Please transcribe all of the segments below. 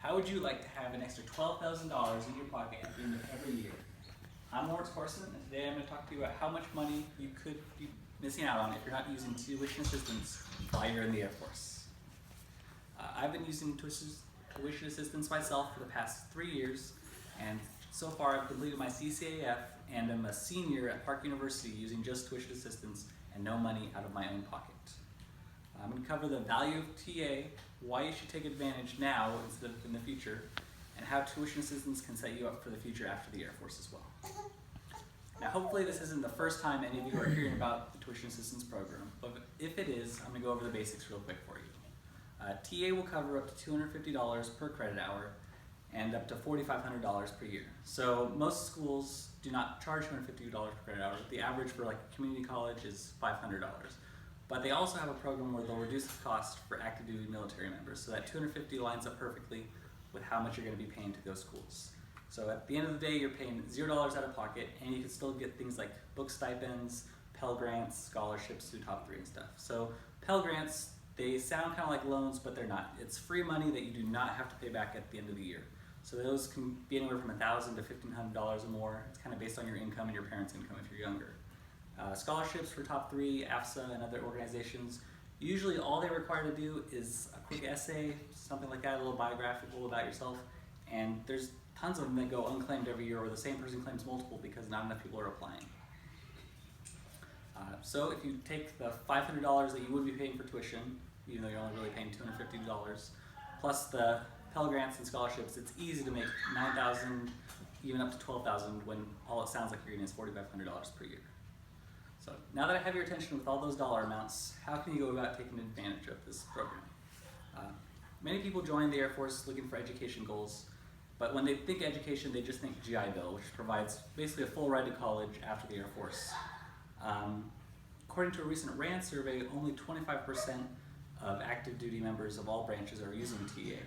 How would you like to have an extra $12,000 in your pocket at the end of every year? I'm Lawrence Corson, and today I'm going to talk to you about how much money you could be missing out on if you're not using tuition assistance while you're in the Air Force. I've been using tuition assistance myself for the past 3 years, and so far I've completed my CCAF and I'm a senior at Park University using just tuition assistance and no money out of my own pocket. I'm going to cover the value of TA, why you should take advantage now instead of in the future, and how tuition assistance can set you up for the future after the Air Force as well. Now hopefully this isn't the first time any of you are hearing about the tuition assistance program, but if it is, I'm going to go over the basics real quick for you. TA will cover up to $250 per credit hour and up to $4,500 per year. So most schools do not charge $250 per credit hour. The average for like a community college is $500. But they also have a program where they'll reduce the cost for active duty military members, so that $250 lines up perfectly with how much you're going to be paying to those schools. So at the end of the day, you're paying $0 out of pocket, and you can still get things like book stipends, Pell Grants, scholarships through Top 3 and stuff. So Pell Grants, they sound kind of like loans, but they're not. It's free money that you do not have to pay back at the end of the year. So those can be anywhere from $1,000 to $1,500 or more. It's kind of based on your income and your parents' income if you're younger. Scholarships for Top 3, AFSA, and other organizations, usually all they require to do is a quick essay, something like that, a little biographical about yourself, and there's tons of them that go unclaimed every year, or the same person claims multiple because not enough people are applying. So if you take the $500 that you would be paying for tuition, even though you're only really paying $250, plus the Pell Grants and scholarships, it's easy to make $9,000, even up to $12,000 when all it sounds like you're getting is $4,500 per year. So now that I have your attention with all those dollar amounts, how can you go about taking advantage of this program? Many people join the Air Force looking for education goals, but when they think education, they just think GI Bill, which provides basically a full ride to college after the Air Force. According to a recent RAND survey, only 25% of active duty members of all branches are using TA,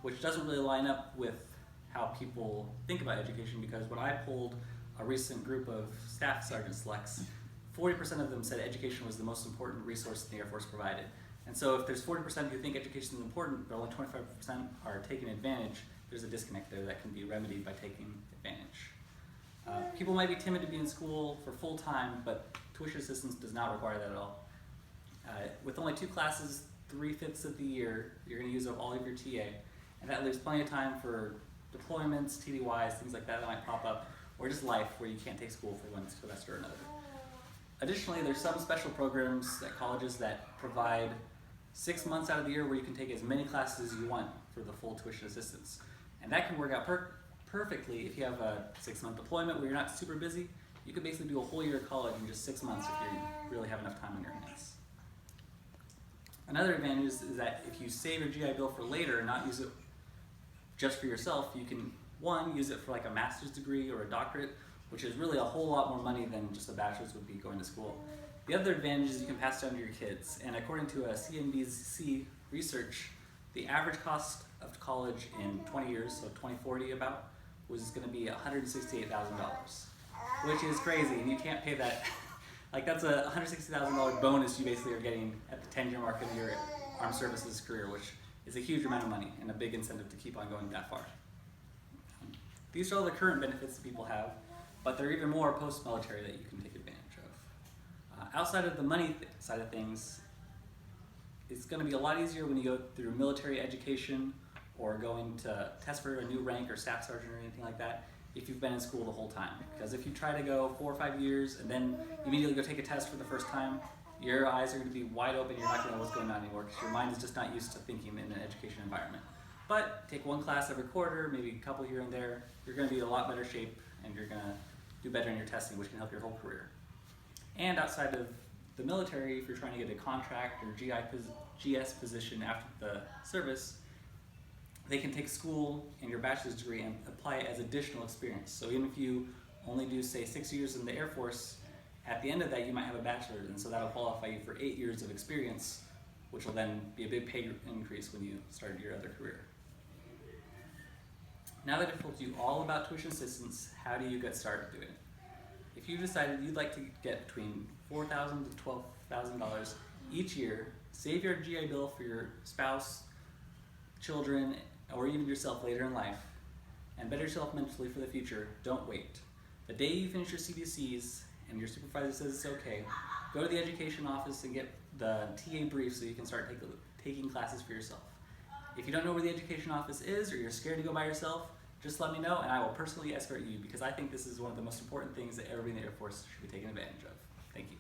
which doesn't really line up with how people think about education, because when I polled a recent group of staff sergeant selects, 40% of them said education was the most important resource the Air Force provided. And so if there's 40% who think education is important, but only 25% are taking advantage, there's a disconnect there that can be remedied by taking advantage. People might be timid to be in school for full time, but tuition assistance does not require that at all. With only 2 classes, 3/5 of the year, you're going to use up all of your TA, and that leaves plenty of time for deployments, TDYs, things like that might pop up, or just life where you can't take school for one semester or another. Additionally, there's some special programs at colleges that provide 6 months out of the year where you can take as many classes as you want for the full tuition assistance. And that can work out perfectly if you have a 6-month deployment where you're not super busy. You could basically do a whole year of college in just 6 months if you really have enough time on your hands. Another advantage is that if you save your GI Bill for later and not use it just for yourself, you can, one, use it for like a master's degree or a doctorate, which is really a whole lot more money than just a bachelor's would be going to school. The other advantage is you can pass down to your kids, and according to a CNBC research, the average cost of college in 20 years, so 2040 about, was going to be $168,000, which is crazy, and you can't pay that. Like that's a $160,000 bonus you basically are getting at the 10-year mark of your armed services career, which is a huge amount of money and a big incentive to keep on going that far. These are all the current benefits that people have, but there are even more post-military that you can take advantage of. Outside of the money side of things, it's going to be a lot easier when you go through military education or going to test for a new rank or staff sergeant or anything like that if you've been in school the whole time. Because if you try to go 4 or 5 years and then immediately go take a test for the first time, your eyes are going to be wide open, you're not going to know what's going on anymore because your mind is just not used to thinking in an education environment. But take 1 class every quarter, maybe a couple here and there, you're going to be in a lot better shape and you're going to do better in your testing, which can help your whole career. And outside of the military, if you're trying to get a contract or GS position after the service, they can take school and your bachelor's degree and apply it as additional experience. So even if you only do, say, 6 years in the Air Force, at the end of that you might have a bachelor's, and so that'll qualify you for 8 years of experience, which will then be a big pay increase when you start your other career. Now that I've told you all about tuition assistance, how do you get started doing it? If you decided you'd like to get between $4,000 to $12,000 each year, save your GI Bill for your spouse, children, or even yourself later in life, and better yourself mentally for the future, don't wait. The day you finish your CBCs and your supervisor says it's okay, go to the education office and get the TA brief so you can start taking classes for yourself. If you don't know where the education office is, or you're scared to go by yourself, just let me know and I will personally escort you, because I think this is one of the most important things that everybody in the Air Force should be taking advantage of. Thank you.